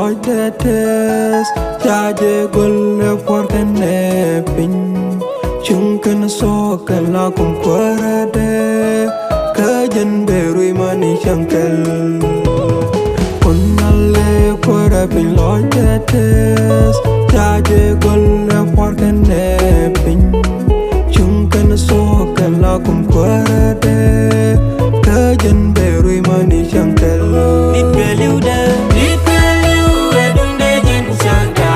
loitetes jaje golle portene pin chunken soken la kum kwarade kajen berui mani chankel kunale kwara pin loitetes jaje golle portene pin chunken soken la kum kwarade kajen berui mani chankel Nit beliude edunde jen saga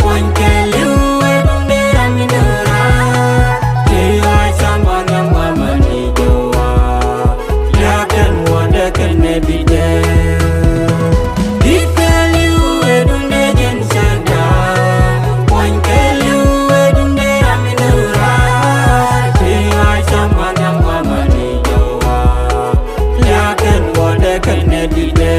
Wan keliu edunde raminura Tiwa sambanya mamani joa Yakan wanda kene bide Nit beliu edunde jen saga Wan keliu edunde raminura Tiwa sambanya mamani joa Yakan wanda kene bide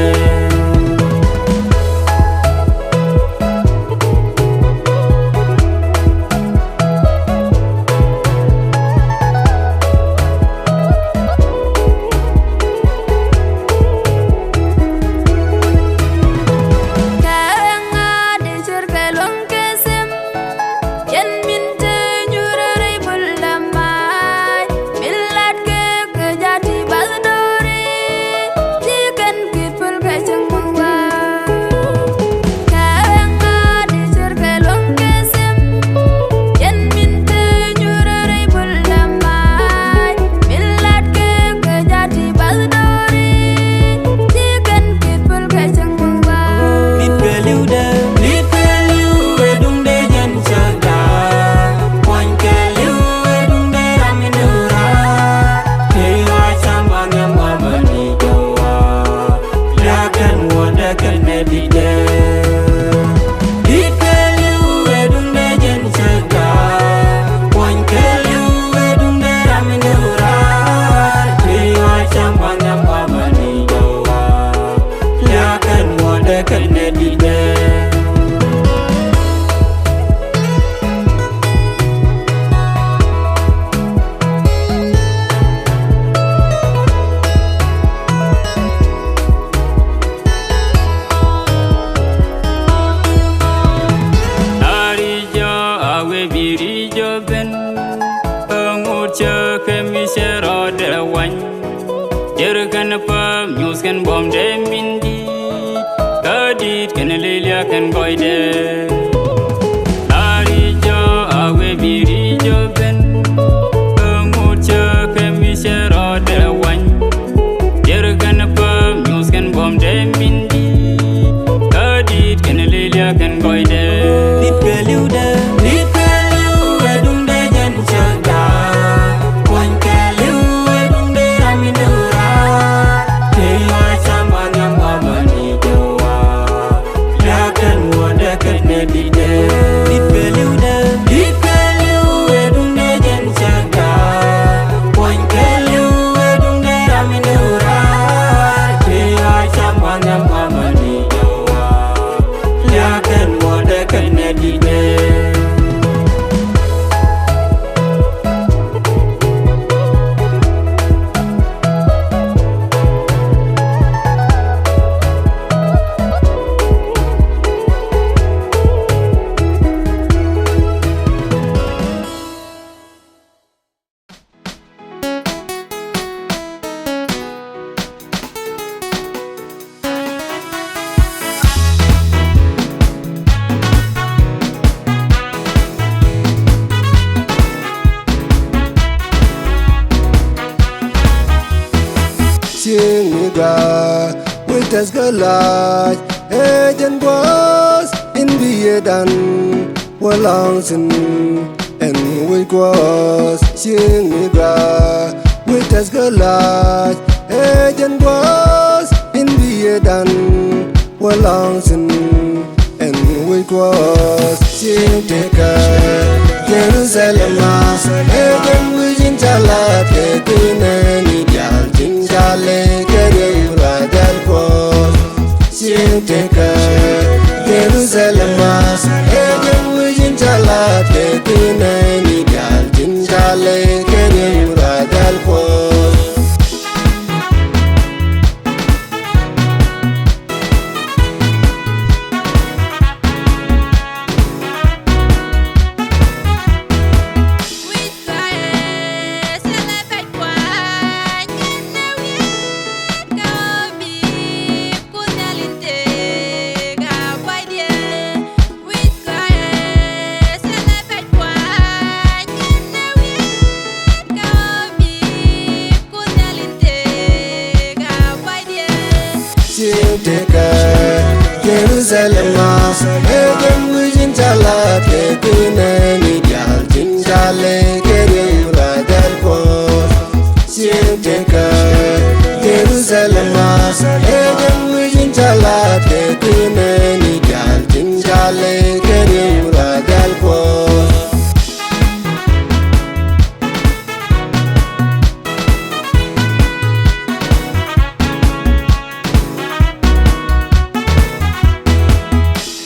Kan bom de mindi kadit kan lelia kan goide ari jo awe biri jo ben penguca kemisero de wan jer kan pa news kan bom de mindi kadit kan lelia kan goide dit beliude edung de jan jaga wan keliu edung de raminura With us galaj Ejen was in Biedan Walangsin and we was sing niga with us galaj Ejen was in Biedan Walangsin and we was sing teka Jerusalem Ejen we in Talat Ekinani Yal Jingale Kerura Del Pos Sing teka Jerusalem Ejen we in Talat Ekinani Yal Jingale Kerura Del Pos Shinteka Jerusalem Egen Mujin Talat Kekine Nidyal Tinjale Kerim Radal Pos Shinteka Jerusalem Egen Mujin Talat Kekine Nidyal Tinjale Kerim Radal Pos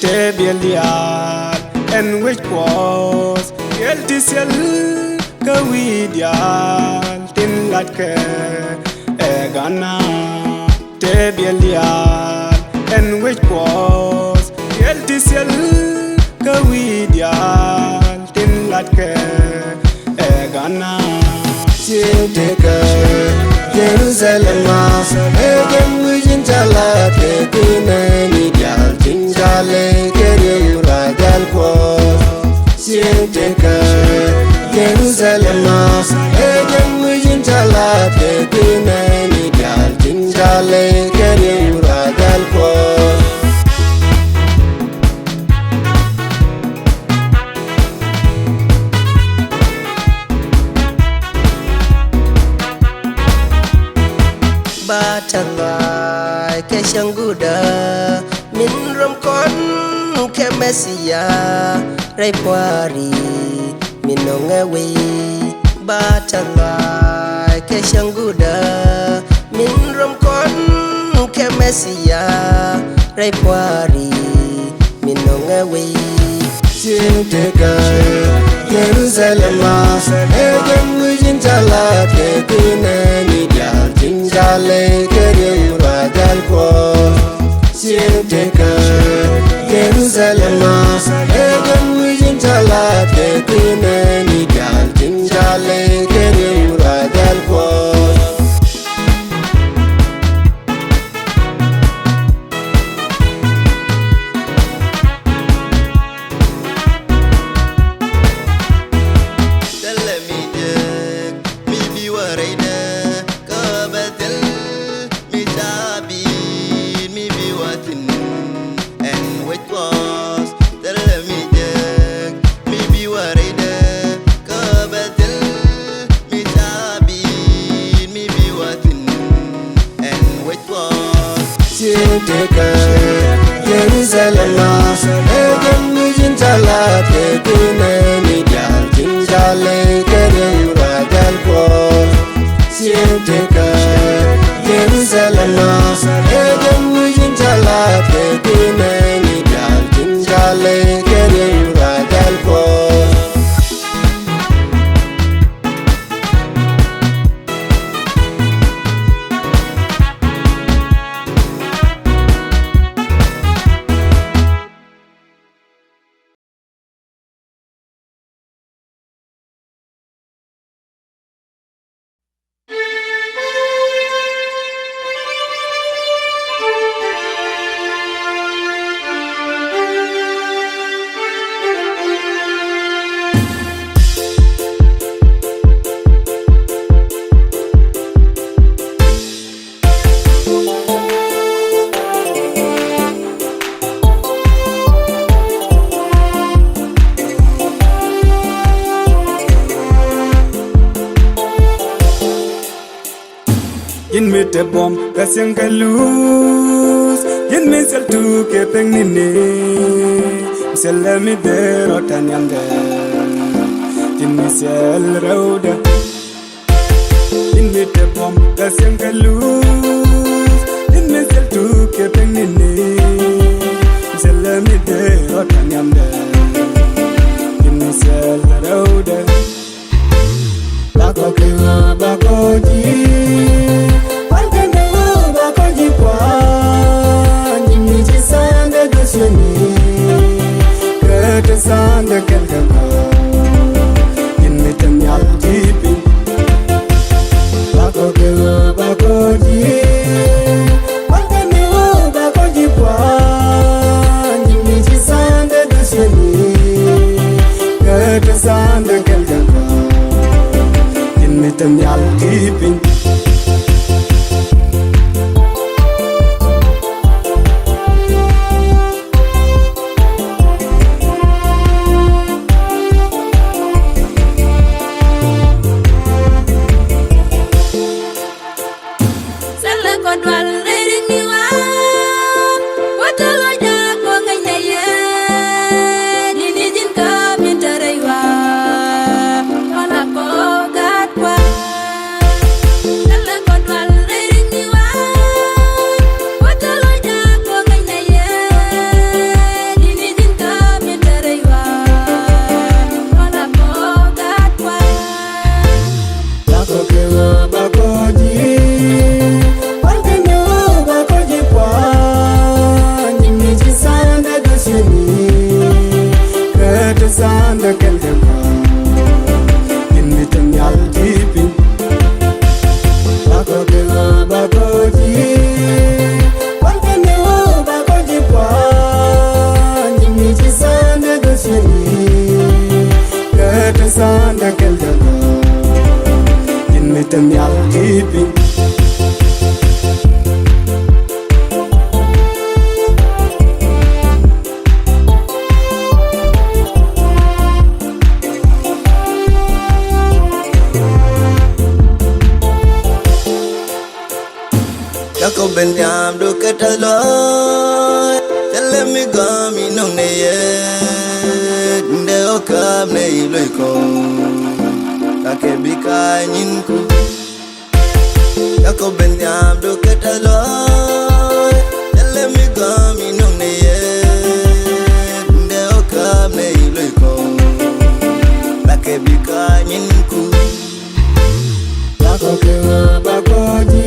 Tebielial en which was Yeltisiel Kawidial Tin Latke Egana Tebielial en which was Yeltisiel Kawidial Tin Latke Egana Shinteka Jerusalem Egen Mujin Talat Kekine Nidyal Tinjale Kerim Radal Pos Shinteka Jerusalem Egen Mujin Talat Kekine Nidyal Tinjale Kerim Radal Pos Batalai Keshanguda Min Romkon Kemesia Raipwari Minongawe Batalai Keshanguda Min Romkon Kemesia Raipwari Minongawe Shinteka Jerusalem Egen Mujin Talat Kekine Nidyal Tinjale Kerim Radal Pos Shinteka Jerusalem Egen Mujin Talat Kekine Nidyal Tinjale Kerim Radal Pos Shinteka Jerusalem Egen Mujin Talat Kekine Nidyal Tinjale Kerim Radal Pos Shinteka Jerusalem Egen Mujin Talat Kekine Nidyal Tinjale Kerim Radal Pos Yin me te bom kasyang galus Yin me sel tu ke peng nini Sel mi de rotan yande Yin me sel rauda Yin me te bom kasang galus Yin me sel tu ke peng nini Sel mi de rotan yande Yin me sel rauda Bako kiwa bako ji Sanda kelkaka Inne tamyal jipi Bako kewa bako ji Bako newa bako jipwa Nimi ji sanda dusheni Kata sanda kelkaka Inne tamyal jipi bakoji Walkanu bakoji kwa Jimmy Chisande Gosini Kata Sanda Keldako Jimmy Tamyal Tipi Yako benyam do ketalo Tell me gami nong ne ye Nde o kam ne iloi ko Kake bika nyinku Yako benyam do ketalo Tell me gami nong ne ye Nde o kam ne iloi ko Kake bika nyinku Yako kewa bakoji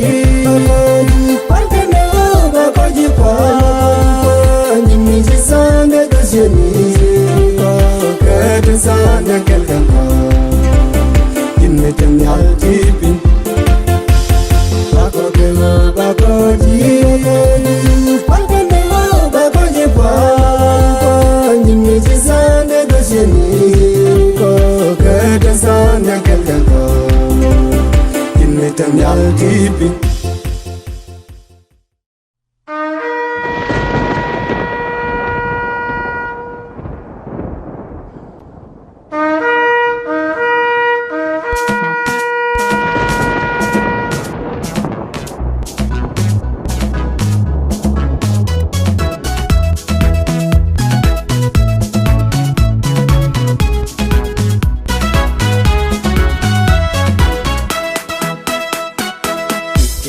Walkanu bakoji kwa Jimmy Chisande Gosini Kata Sanda Keldako Jimmy Tamyal Tipi Yako kewa bakoji Walkanu bakoji kwa Jimmy Chisande Gosini Kata Sanda Keldako Jimmy Tamyal Tipi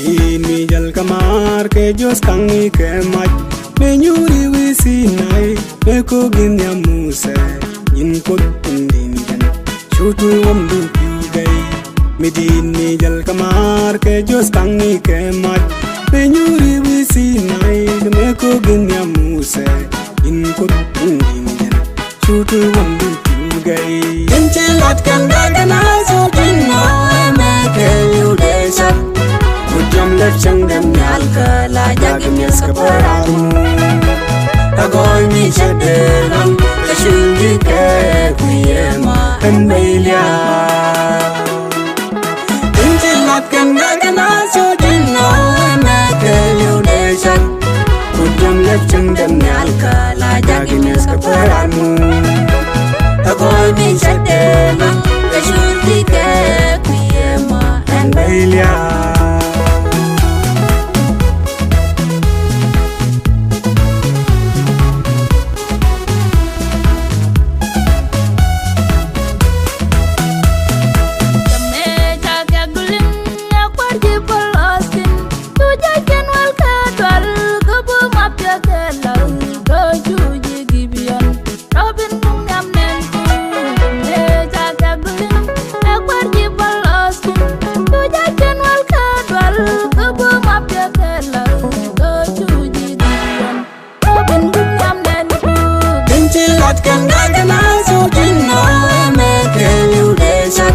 Ini jal kamar ke jos kangi ke mach me nyuri wisi nai me ko ginya musa yin ko tindin jan chutu wamdu piugai medini jal kamar ke jos kangi ke mach me nyuri wisi nai me ko ginya musa yin ko tindin jan chutu wamdu piugai Enchilat kan gagana so jinno me ke yudesha Jam left chang dem Alka la jagim ya saparamu Agoy mi chadelam Kashungi ke kuyema Enbelia Enchilat kan gagana so jinno me ke yudesha Jam left chang dem Alka la jagim ya saparamu Agoy mi chadelam Kashungi ke kuyema Enbelia Kan gagana so jinno me ke yudesha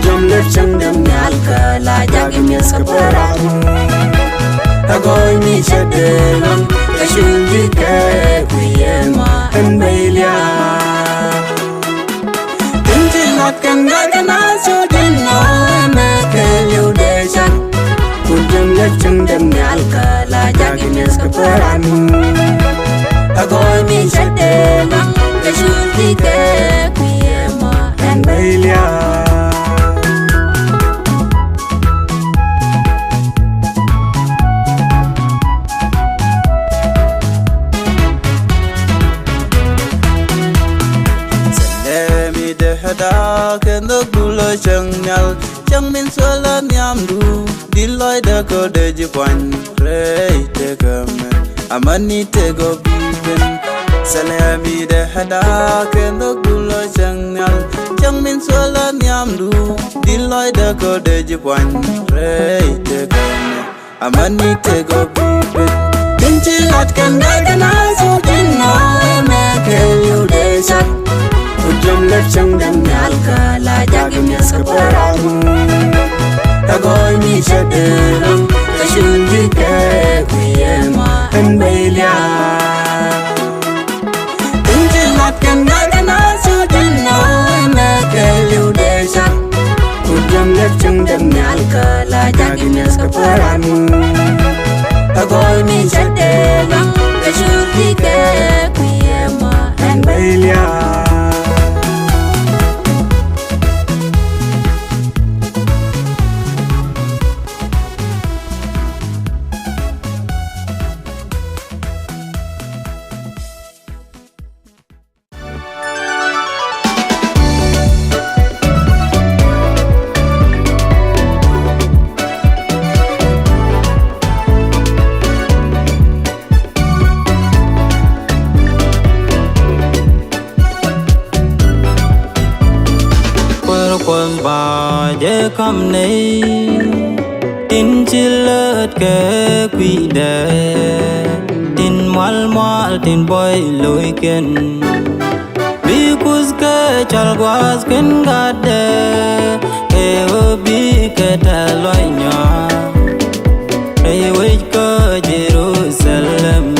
Jam left chang dem Alka la jagim ya saparamu Agoy mi chadelam Kashungi ke kuyema Enbelia Enchilat kan gagana so jinno me ke yudesha Jam left chang dem Alka la jagim ya saparamu Agoy mi chadelam Kashungi ke kuyema Enbelia Selemi de hada kendo gulo changnal Changmin sola nyamdu Diloy da ko de jipwan Rey te game Amani te go biben Selemi de hada kendo gulo changnal Changmin sola nyamdu Diloy da ko de jipwan Rey te game Amani te go biben Enchilat kan gagana so jinno me ke yudesha Jam left chang dem Alka la jagim ya saparamu Agoy mi chadelam Australia. Dễ cầm này tin chỉ lợt kẻ quỷ đẻ tin mal mal tin boy lối ken because ke chal guas ken gade ke obi ke ta loy nya ei wei ko Jerusalem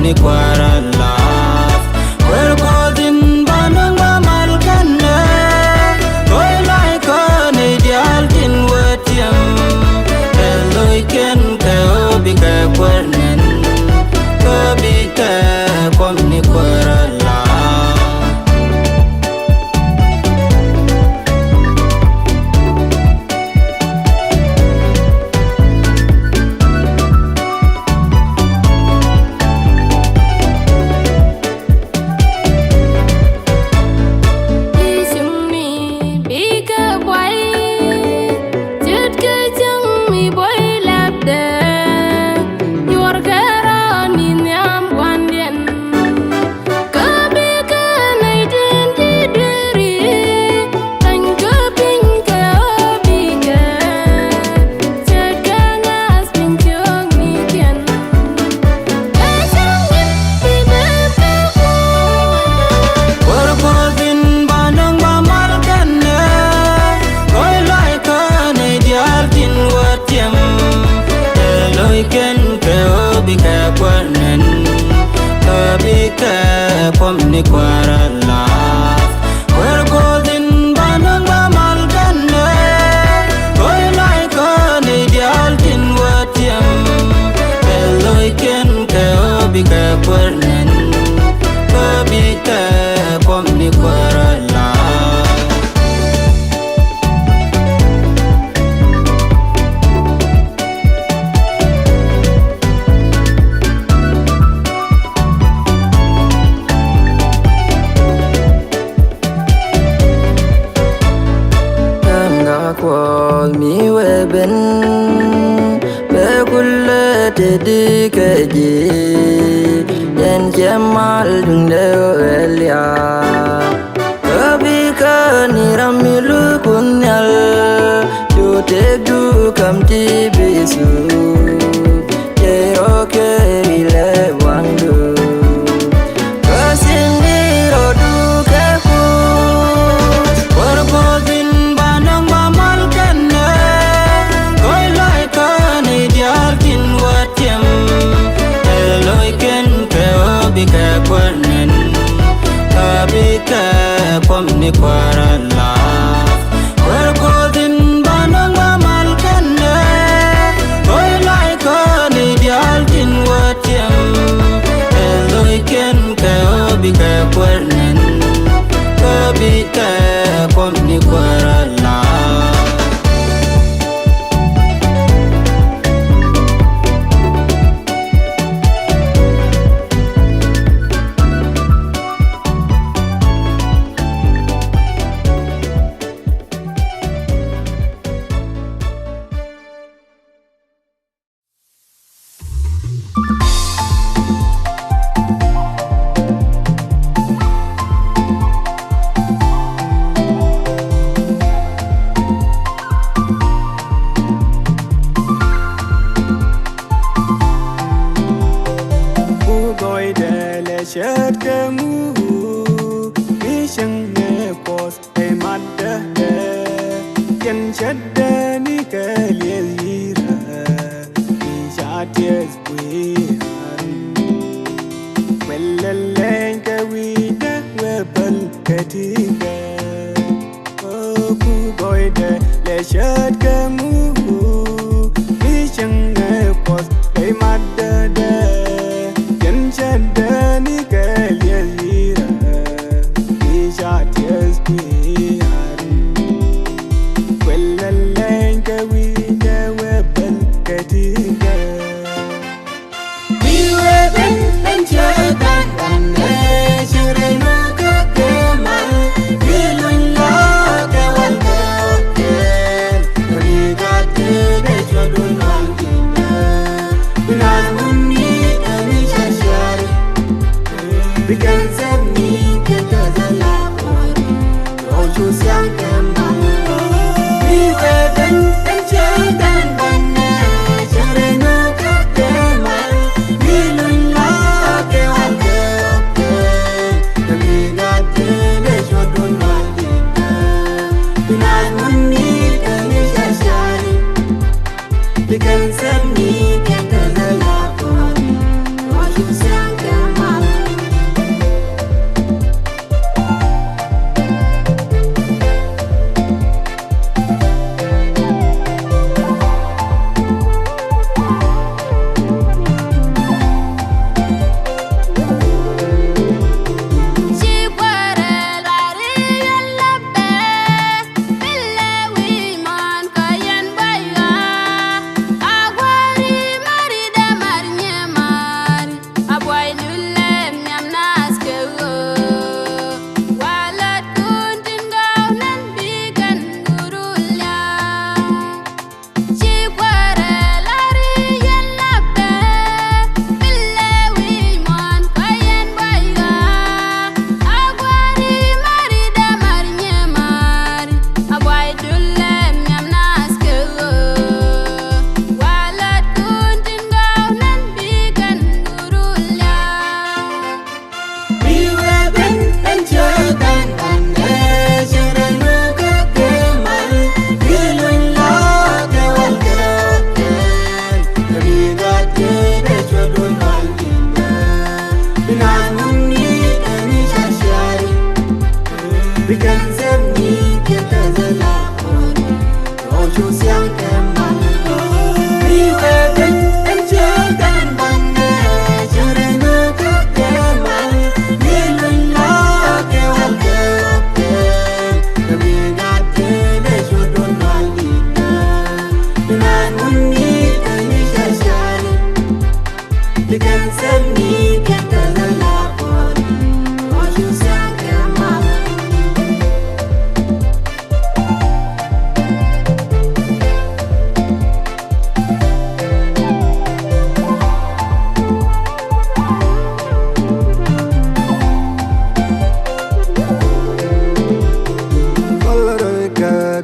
ni kwara laf wer godin banang ba mal kanne toy lai ko ne dial tin wetiam eloy ken ke obi ka kwarnen ko bi ka kom ni kwara laf ni kwara laf wer godin banang ba mal kanne toy lai ko ni dial tin watiam eloy ken ke obi ka kwarnen ko bi ka kom ni kwara laf mi weben be kulle te di keji yen jamal dung de elia kabi ka ni ramilu kunyal tu te du kam ti bisu ye roke rile wangu kasindi rodu ke ku wargodin banang ba mal kanne koi lai ka ni dial kin watiam eloy ken ke obi ka kwarnen kabi ka kom ni kwara laf wargodin banang ba mal kanne koi lai ka ni dial kin watiam eloy ken ke obi ka kwarnen kabi ka kom ni kwara laf Shed kemu Bishang ne pos e madde Ken shedde ni ke liera Bisha ties buiran ketiga ku goide le shat kamu bishang pos kay madada yan shadda ni kalira bishat yes piari kwelalen kawi de webel ketiga biwe ben chadan dan shirena kamal bilun la kawal kakel rigat de chadun langina binan munni ani shashari bikan sabni ketazala roju siang kamal biwe ben chadan dan shirena kamal bilun la kawal kakel rigat de chadun langina binan munni ani shashari bikan sabni ketazala roju siang kamal bikan sabni ketazala roju siang kamal biwe ben chadan banne shirena kamal bilun la kawal kakel rigat de chadun langina binan munni ani shashari bikan sabni ketazala roju siang kamal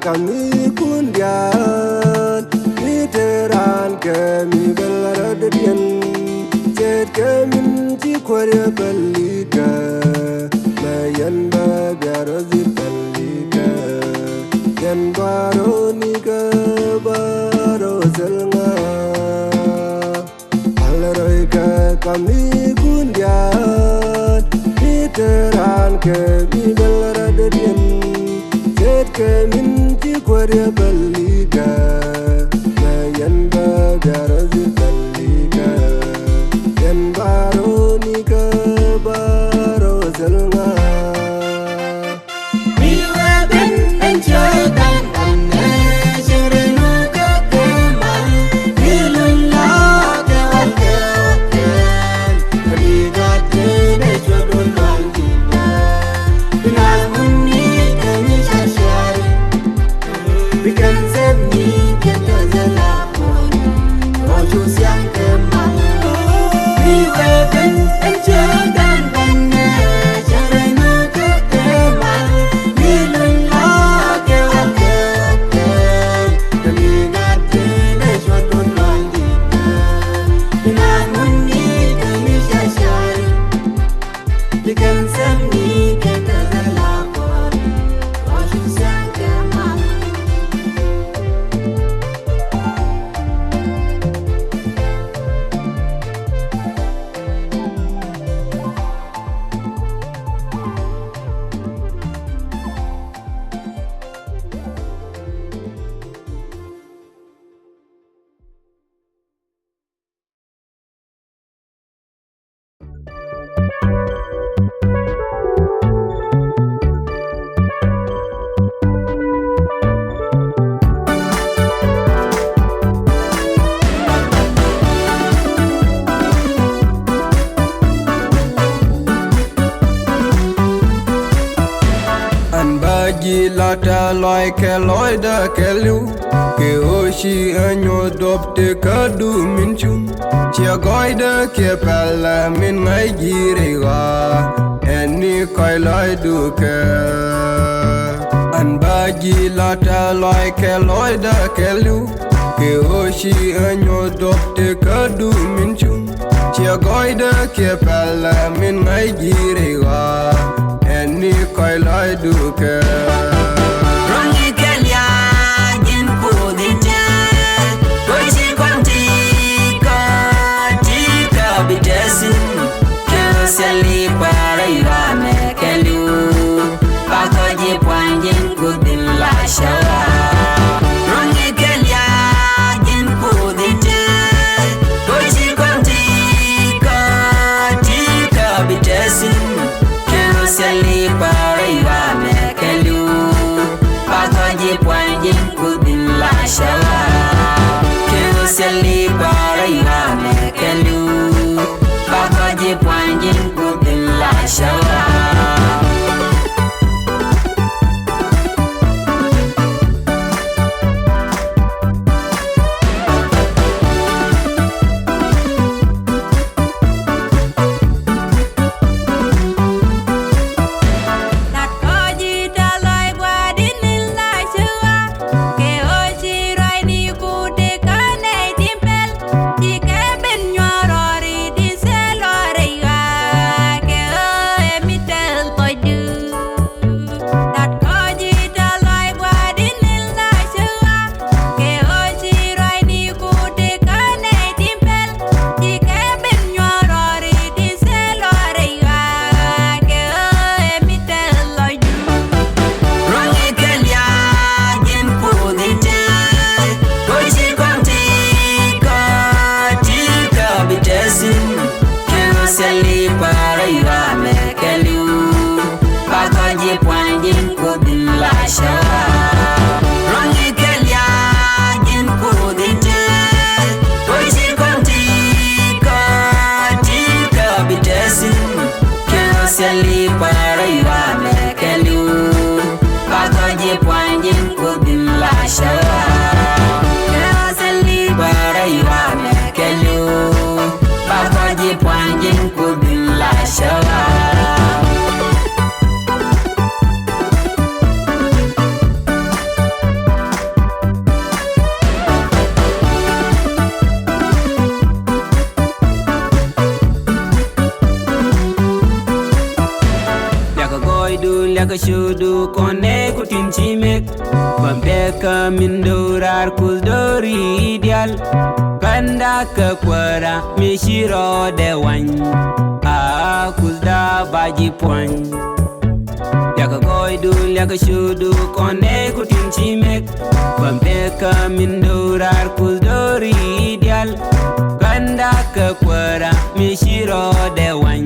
kami kundian literan kami beladadian jet kami ci kwaria balika mayan ba biarazi balika yan baro nika baro zelnga alaroy kami kundian literan kami beladadian kamin ci kwaria balika mayan ba biarazi balika yan baro nika baro zelnga biwe ben chadan dan shirena kamal bilun la kawal kakel rigat de chadun langina binan munni ani shashari bikan lata loy ke loy da ke liu ke oshi anyo dop te kadu min chum chia goi da ke pala min ngai gire wa eni koi loy du ke an baji lata loy ke loy da ke liu ke oshi anyo dop te kadu min chum chia goi da ke pala min ngai gire wa eni koi loy du ke Rongi Kenya jin kudite Kochi kontika tika bitesin Kero seli para irame kelu Pako jipwan jin kudin la shawa Rongi Kenya jin kudite Kochi kontika tika bitesin Kero seli para irame kelu Pakaji puanji kudin la shawa Kero seli para irame kelu Pakaji puanji kudin la shawa Seli para irame kelu Pakaji puanji kudin la shawa Rongi Kenya jin kudite Kochi kontika tika bitesin Kero seli para irame kelu Pakaji puanji kudin la shawa Kero seli para irame kelu Pakaji puanji kudin la shawa Laka goidu laka shudu kone kutin chimek Bampeka mindurar kuzdori ideal Kanda ke kwara mishiro dewan Kuzda baji puan Laka goidu laka shudu kone kutin chimek Bampeka mindurar kuzdori ideal Kanda ke kwara mishiro dewan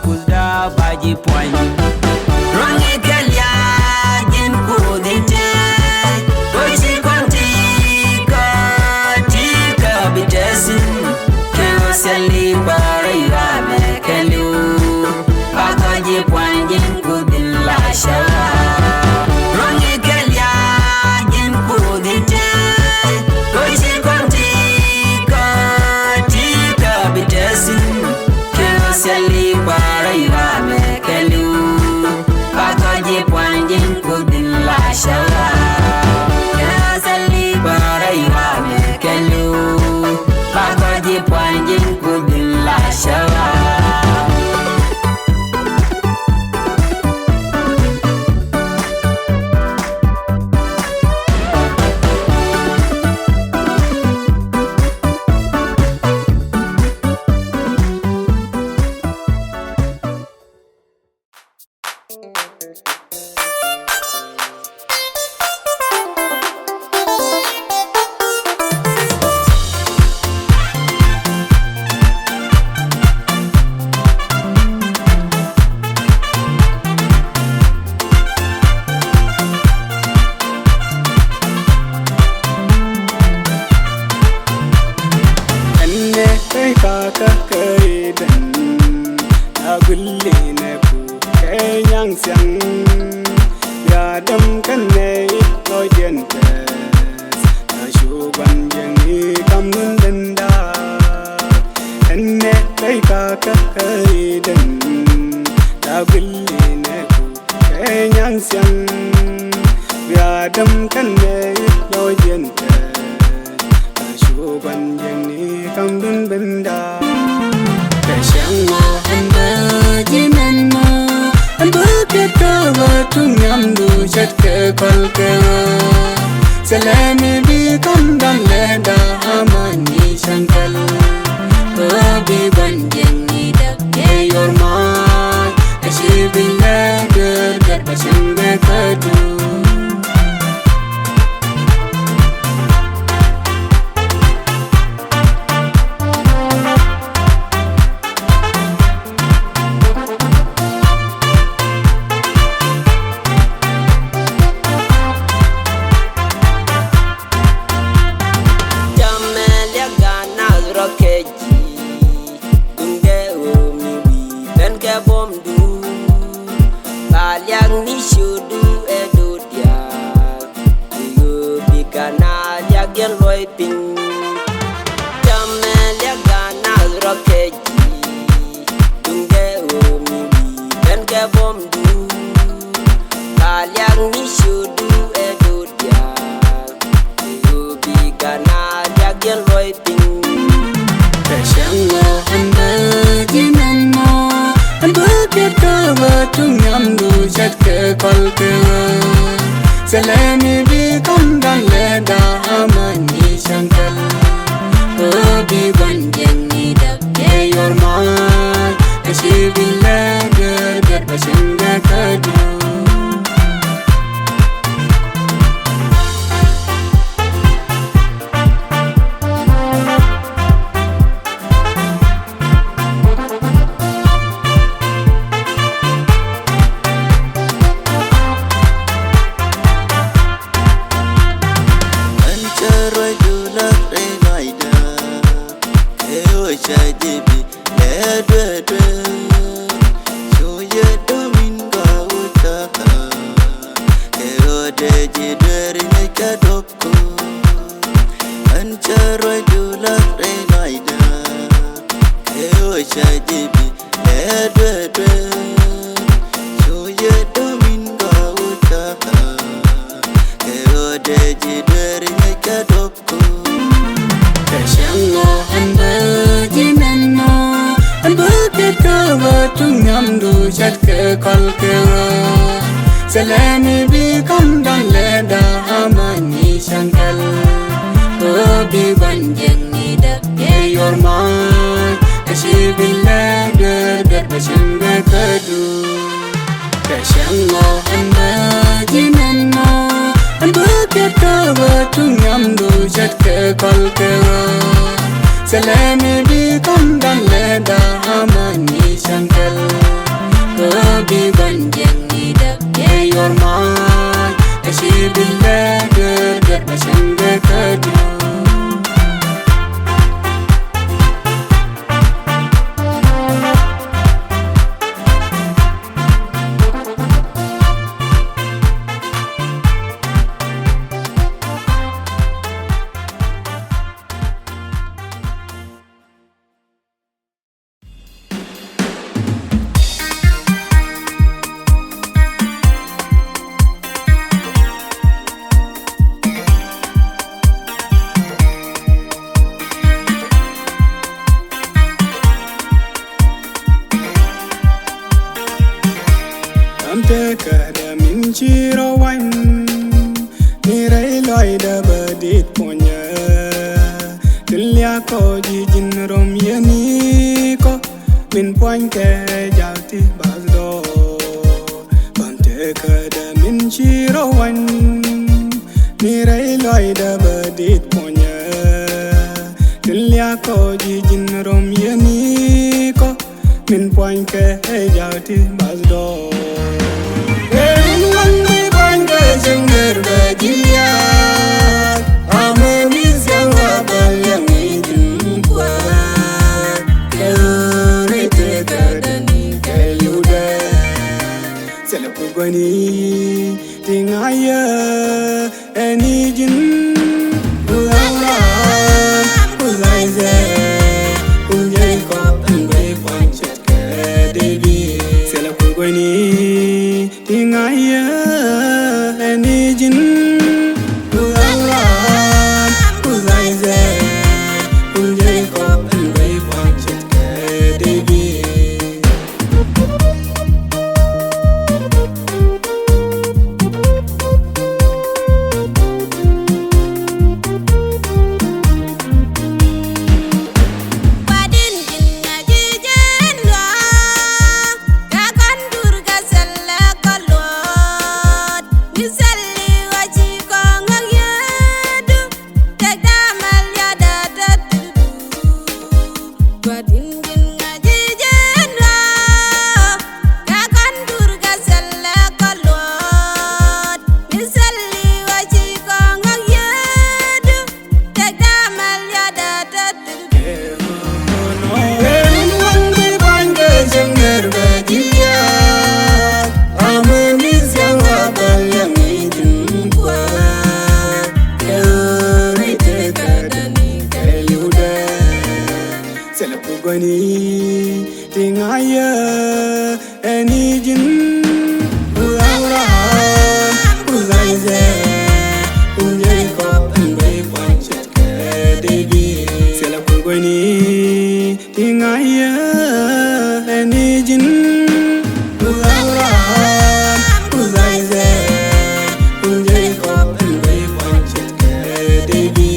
Kuzda baji puan Rongi Kenya jin kudite Kochi kontika tika bitesin Kero seli para irame kelu Pakaji puanji kudin la shawa Rongi Kenya jin kudite Kochi kontika tika bitesin Kero seli para irame kelu Selemi become dan leda amani shankal. Obi banjeng ni dak Hey your mind, she be leder that bashenge kadu. Jamelia gana rokeji Dunge umi wi ben ke bomdu Baliang ni shudu edudia Yo bigana yagen loy ping Jamelia gana rokeji Dunge umi wi ben ke bomdu Baliang ni shudu edudia Yo bigana yagen loy ping Peshango handa jinanmo, buket kawa tungyam du chat ke kol ke. Selemi become dan leda amani shankal. Obi banjeng ni dak Hey your mind, she be leder that bashenge kadu. Ancharoy dulak renaida Keo chajibi ledwedwe Shoye domingo utaha Keo deji dweri nika dopko Ancharoy dulak renaida Keo chajibi ledwedwe Shoye domingo utaha Keo deji dweri nika dopko Peshango handa jinanmo, buket kawa tungyam du chat ke kol ke. Selemi become dan leda amani shankal. Obi banjeng ni dak Hey your mind, she be leder that bashenge kadu. Peshango handa jinanmo, buket kawa tungyam du chat ke kol ke. Selemi become dan leda amani shankal. Obi banjeng ni dak Hey your mind, she be leder that bashenge kadu. Kada min chiro wan Nirai loy da badit ponya Dilya ko jijin rom yani ko Min poin ke jalti bazdo Bante kada min chiro wan Nirai loy da badit ponya Dilya ko jijin rom yani ko Min poin ke jalti bazdo Tingaya enijin ulala ulaize unjai ko anbai panchet ke devi sela kugoni tingaya enijin ulala ulaize unjai ko anbai panchet ke devi pugani tingaya enijin ulaura ulaize unjai ko unbai panchet ke devi sela pugani tingaya enijin ulaura ulaize unjai ko unbai panchet ke devi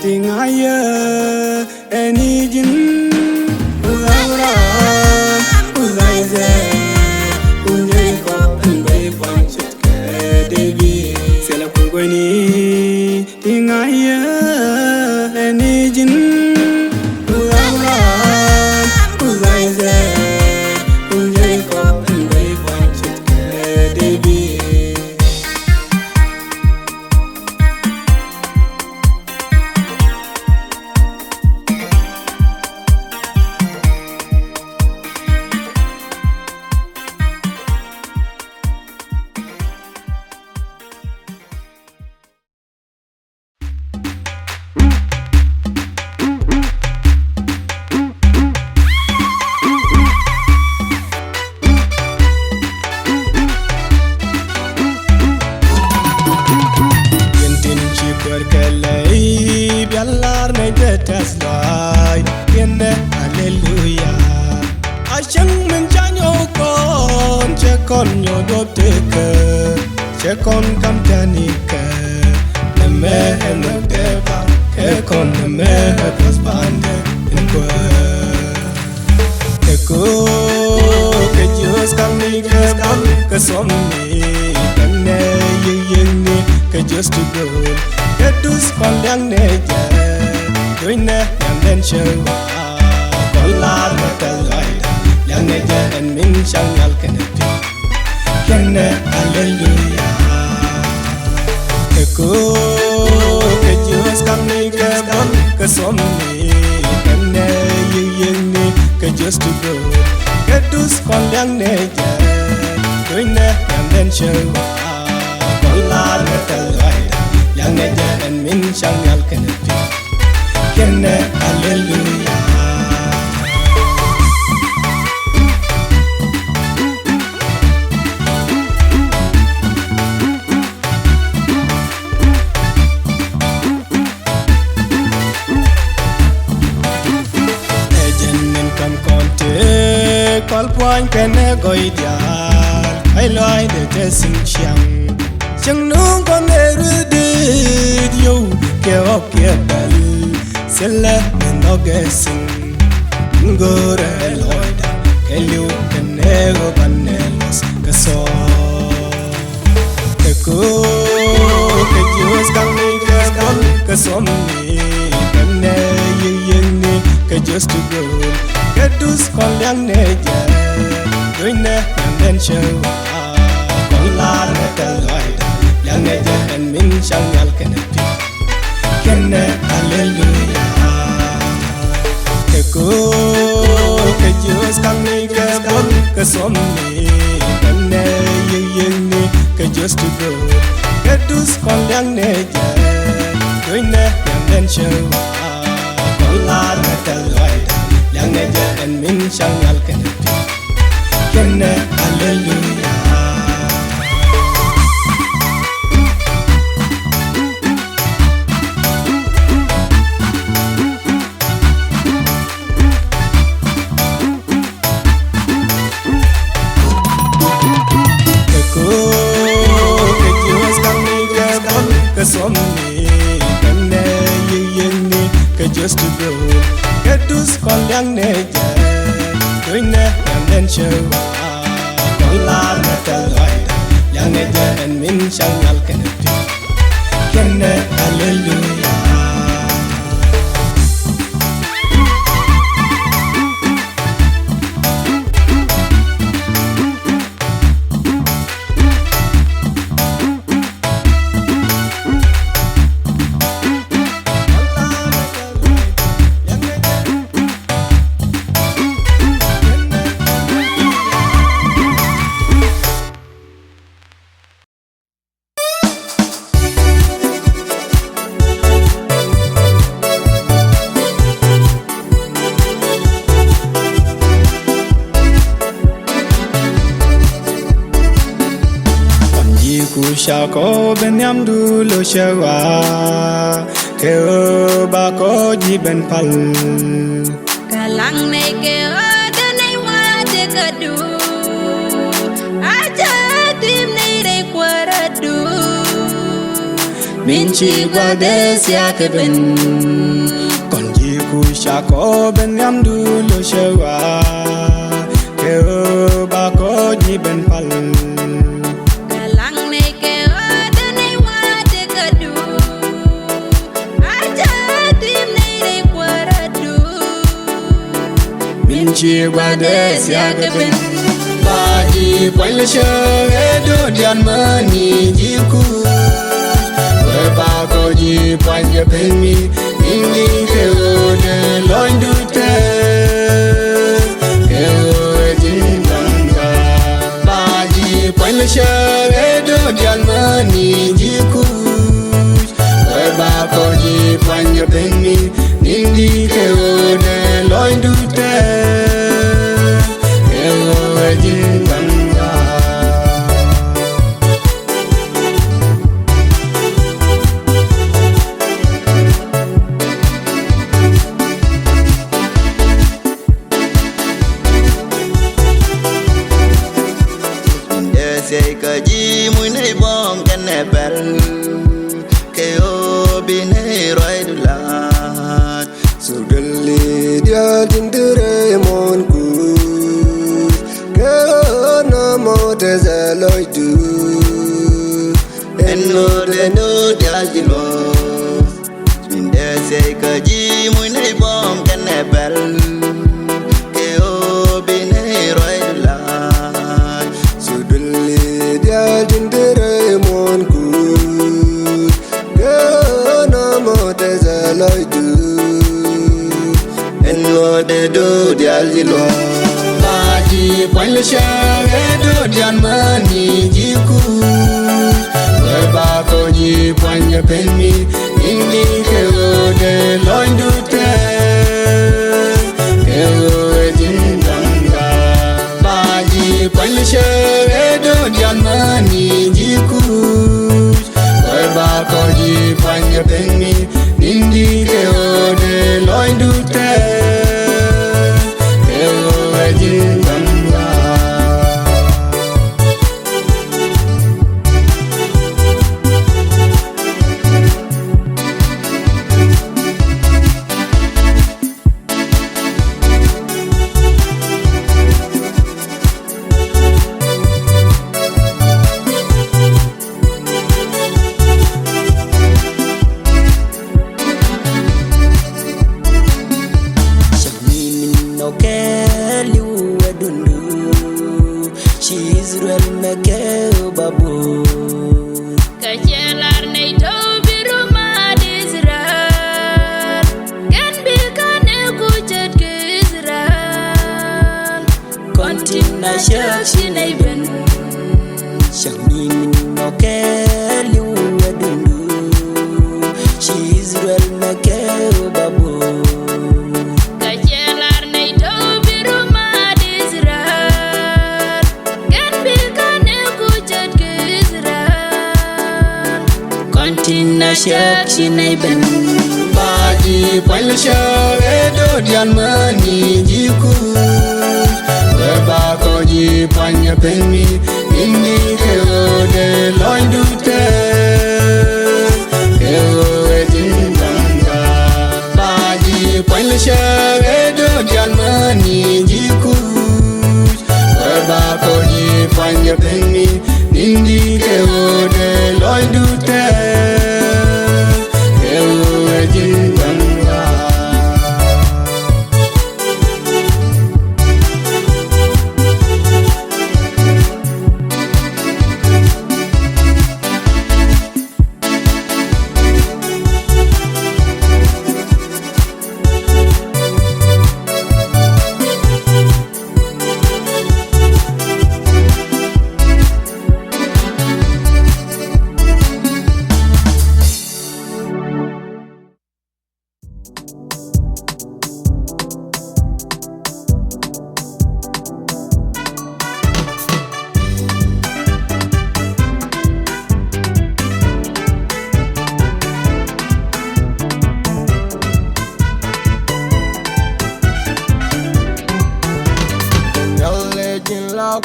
tingaya enijin ulaura ulaize unjai ko unbai panchet ke devi sela pugani tingaya enijin ulaura ulaize unjai ko unbai panchet ke devi Con nyo do teke che con kamtanika ne me no deva che con me pas bande in qua che co che Dios kamika kam che som ni ne yin che just to go che dus con yang ne ja doi ne yang den show con la ne ta lai yang ne ja en min chang al ken Kenne hallelujah Eko ke Dios kamika kam ke somni kenne yini ke just to go ke dus kon yang neja doine yang den show kon la metalai yang neja en min chang yal kenne hallelujah Call point can go ideal. I lie the dressing sham. Chang nung con erudit yo. Ke op ke bel. Sella no guessing. Ngore loida. Ke liu ke nego panelos. Ke so. Ke ko. Ke Dios kang ni ke kon. Ke som ni. Ke ne yini. Ke just to go. Ke dus kon yang neja doine yang den show kon la metalai yang neja en min chang yal kenne hallelujah ke ko ke Dios kang ni ke bon ke som ni kenne yini ke just to go ke dus kon yang neja doine yang den show kon la metalai yang neja en min chang yal kenne hallelujah dus kon yang neje Doine yang den shewa Doi la metal loida Yang neje en min shangal keneti Kenne hallelujah Shako benyam du lo shewa Keo bako jiben pal Kalang nay keo danay wate kadu Aja dim nay re kwaradu Minchi guades ya keben Konji ku shako benyam du lo shewa Keo bako jiben pal Minchi guades ya keben Baji poile shere do dian mani jiku Weba koji poile pengi Indi keo de loin dute Keo jinganga Baji poile shere do dian mani jiku Weba koji poile pengi Indi keo de loin dute Say kaji mui nei bom kan ne bel Keo bine roi dulat Sudali dia tindere mon ku Keo na mo te zaloi du Enno de no dia jilo Minde say kaji mui nei bom kan ne bel Keo bine roi dulat Sudali dia tindere mon ku Keo na mo te zaloi du Enno de do dia jilo Baji poile shere do dian mani jiku Weba koji poile penmi Indi keo de loin dute Keo jinganga Baji poile shere do dian mani jiku Weba koji poile penmi Indi keo de loin dute Shak shinai ben Baji poile shere do dian mani jiku Weba koji poile penmi Indi keo de loin dute Keo jinganga Baji poile shere Edo Jalmani Jikuj Berbako Jifanya Pengi Nindi Kewode Loidute Kewe Jimbangla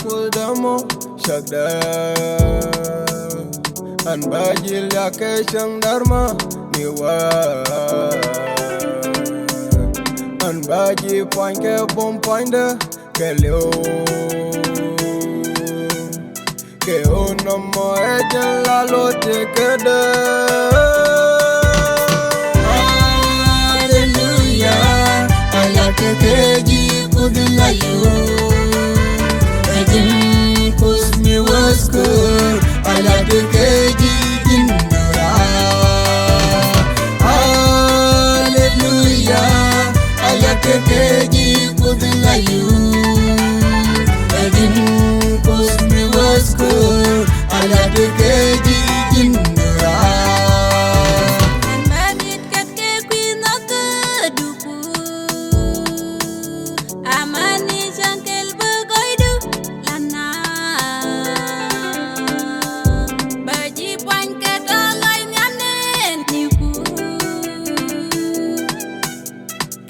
Kuldamo shagda an bajil ya ke shang dharma niwa an baji point ke bom point ke leo ke onomo ejel la lote kede hallelujah ayake keji kudilayu Cause me was good I like the keji in the hallelujah I like the keji kudila you Again cause me was good I like the keji in the Manit kake kwina keduku Amani jangkel begoidu lana Baji puan kedalai nyanen niku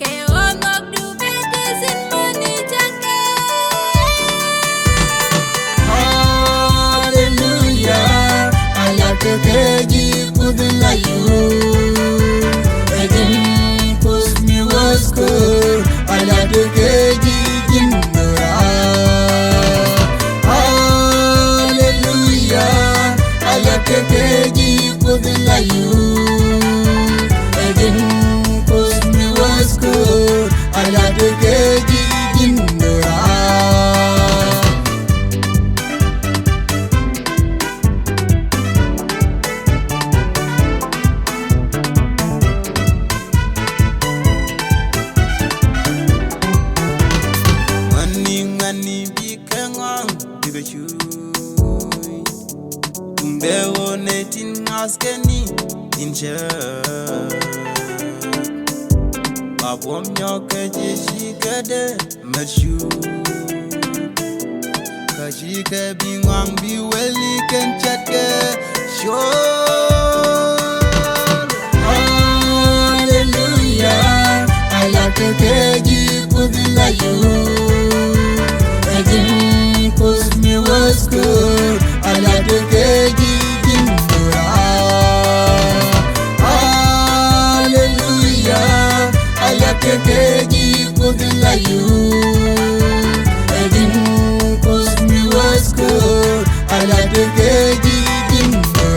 Ke onok du bete sin mani jangkel hallelujah I like the keji kudila you Again cause me was good I like the keji in the hallelujah I like the keji kudila you Again cause me was good I like the keji in the Mani bikengwang dibechu Tumbewo netin askeni inche Babwam nyoke jishikede mershu Kashike bingwang biweli kenchatke sure hallelujah I like the keji kudila you Again cause me was good I like the keji in the hallelujah I like the keji kudila you Again cause me was good I like the keji in the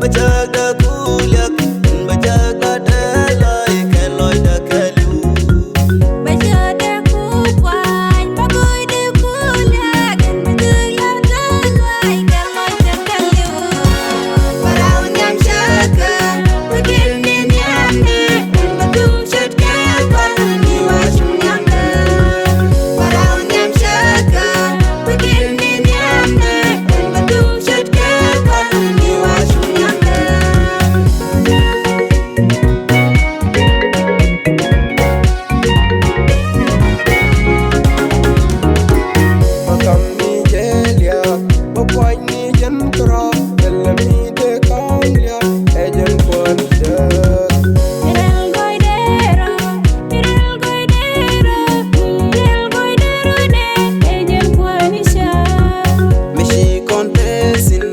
Bajak da kuliak, bajak da delai, keloi da kelu. Baca deku puan, bagoi deku liat, betul dalai kalau terkelu. Parau nyam syaka, begini nyamne, betul syaka ni wasum nyamne. Parau nyam syaka, begini nyamne, betul syaka ni wasum nyamne. Makam ni jelia, bakwai ni jen kra, dalam ni dekanglia, ejen pun dah. Mirel goidero de, ejen puanisha. Mishi kontesin,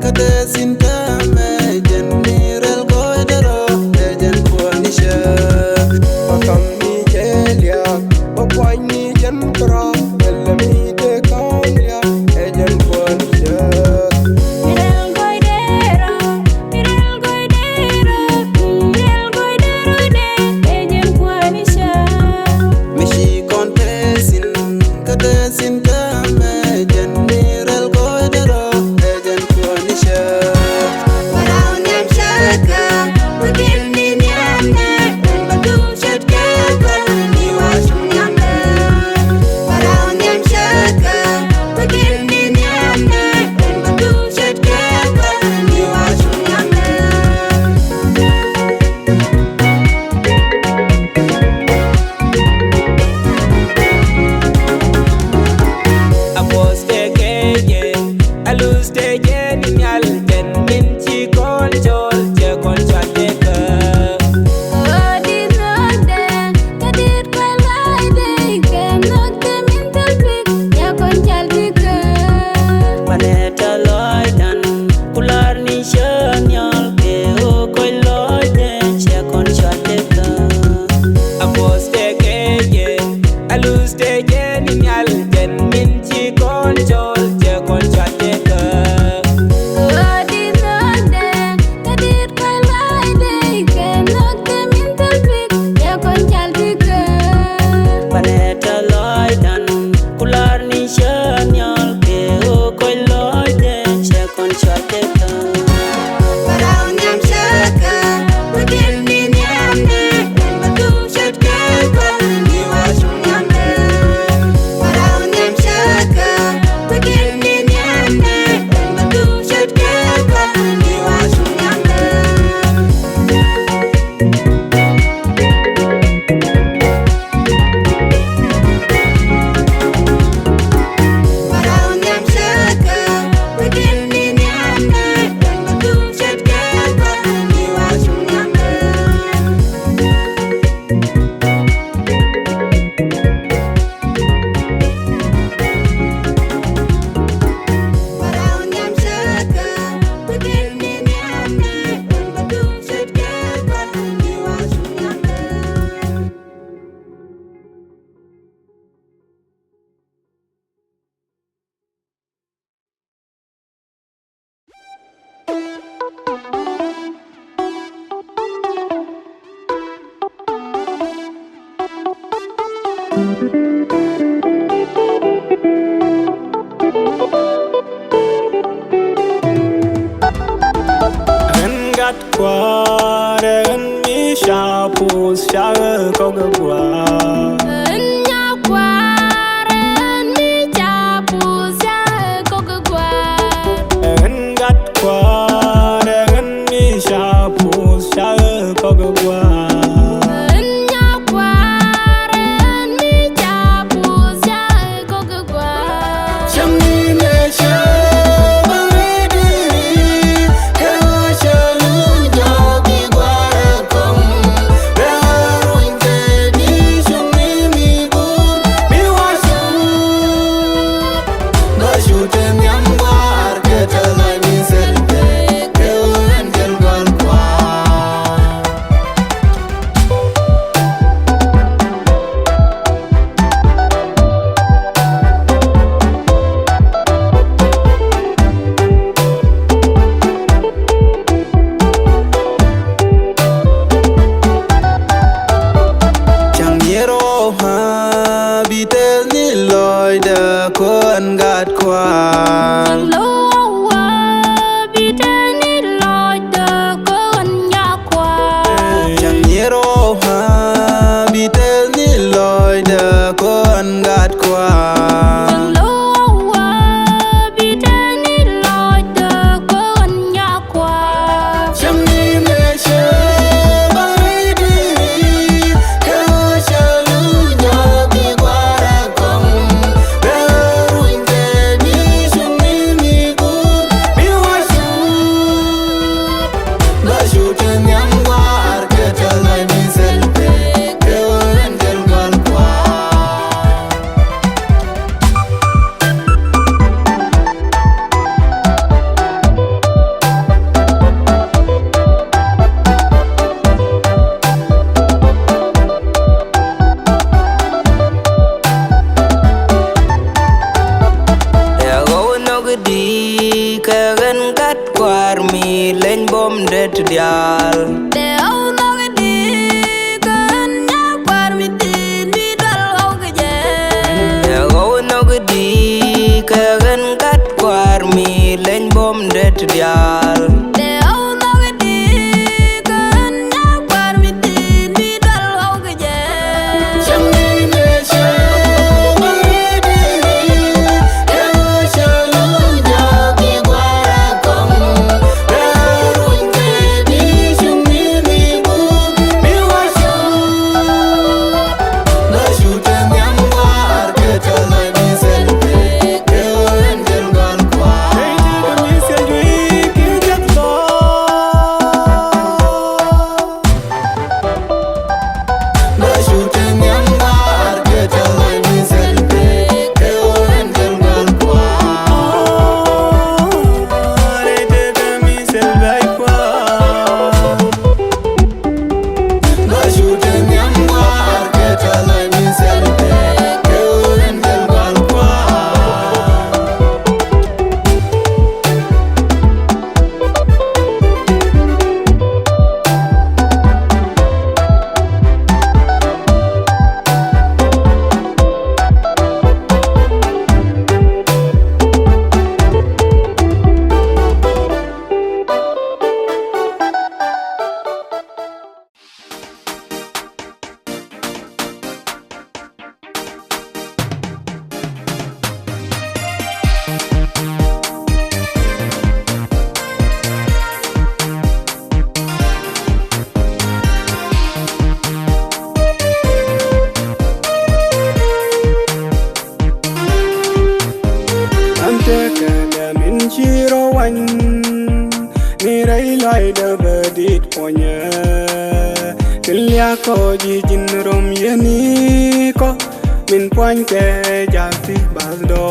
katesin tame, jenirel goidero, ejen kuanisha. Makam ni jelia, bakwai ni jen kra, dalam ni dekanglia, ejen pun dah. Mirel goidero de, ejen puanisha. Mishi kontesin, katesin tame, jenirel goidero, ejen kuanisha. Parau nyam syaka, begini nyamne, betul syaka ni wasum nyamne. Parau nyam syaka, begini nyamne, betul syaka ni wasum nyamne. Apos tekeje, alus teje ni nyal ten min chi kon chol che kon chateka. Kadit nonde, kadit kwalai de, kenokte mental pik, ya konchal pika. Maneta loidan, kular ni shanyal ke o koi loiden che kon chateka. Apos tekeje, alus teje ni nyal ten min chi kon chol che kon chateka. Kadit nonde, kadit kwalai de, kenokte mental pik, ya konchal pika. Paneta loidan, kular ni shanyal ke o koi loiden che kon chateka. Parau nyam syaka, begini nyamne, betul syaka ni wasum nyamne. Parau nyam syaka, begini nyamne, betul syaka ni wasum nyamne. Parau nyam syaka, begini nyamne, betul syaka ni wasum nyamne. Parau nyam syaka, begini nyamne, betul syaka ni wasum nyamne. Rengat kwa, ren mi shapus, share kogwa. Nya kwaren mi capus ya kokegwar. Rengat kwa, ren mi shapus, share kogwa. Nya kwaren mi capus ya kokegwar. Shamine shabari, kewa shalun jogi gwarakom. Berun kedi shumi mi bur, mi wasu. Bashute nyamwar ketalai mi selbe. kat kwar mi len bom det dial de au no ga di kan nya kwar mi tin mi dal au ga je de go no gdi ka gan kat kwar mi len bom det dial de au no ga di kan nya kwar mi tin mi dal au ga je Ko ji jin rom yeni ko min poin ke jalti baldo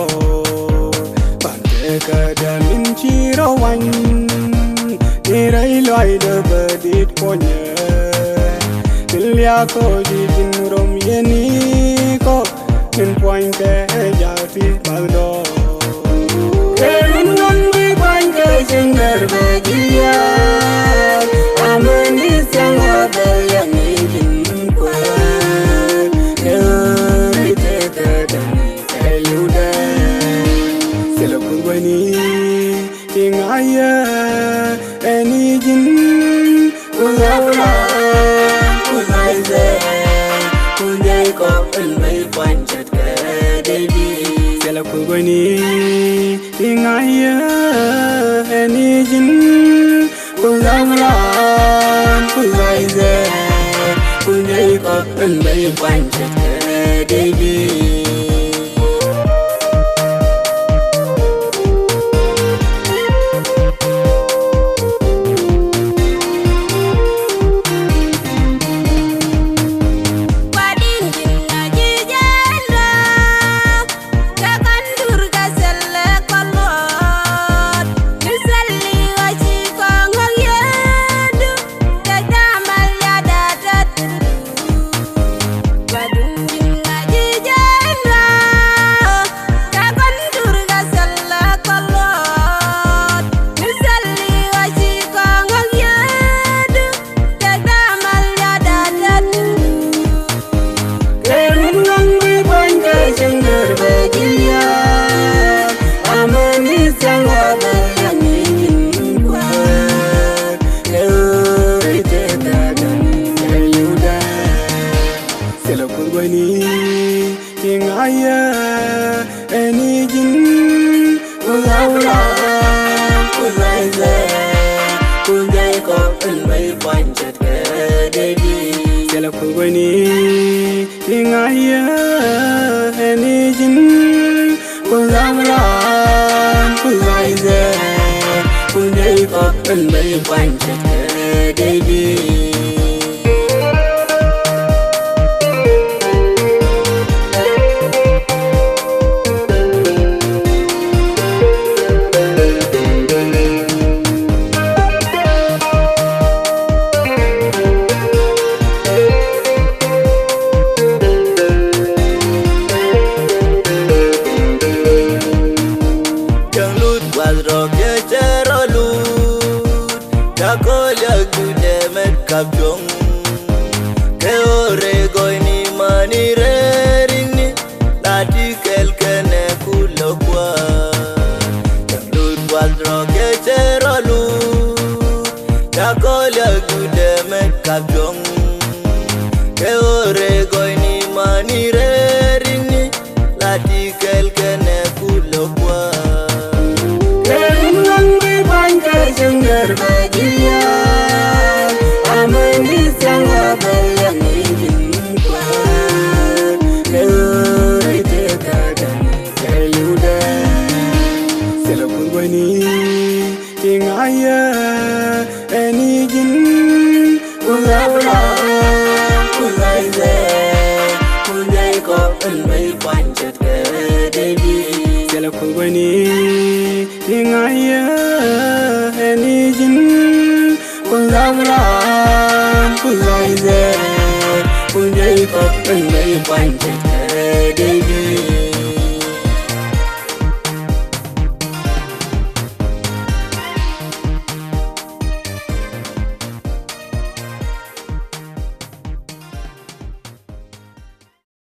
pante ka da min chiro wan ni rai loi de bedit ponya tilya ko ji jin rom yeni ko min poin ke jalti baldo kerin non mi poin ke jinger be dia ameni sangwa be yani Jalud wadro ke chero lu kapjong ke ore goy ni mani re ring ni lati kel kene kulokwa yang lut wadro ke cherolu Jakolya gude met kapjong ke ore goy ni mani re ring ni lati kel kene kulokwa Dengar bahagia Aman disang abal yang ingin kuat Lewat dekatan seluda Selapun gue ni King ayah Eni jin Ulabla Ulai ze Punyai kop Elmai pancet ke debi Selapun gue ni King ayah Eni jin Ulabla Ulai ze Punyai kop Elmai pancet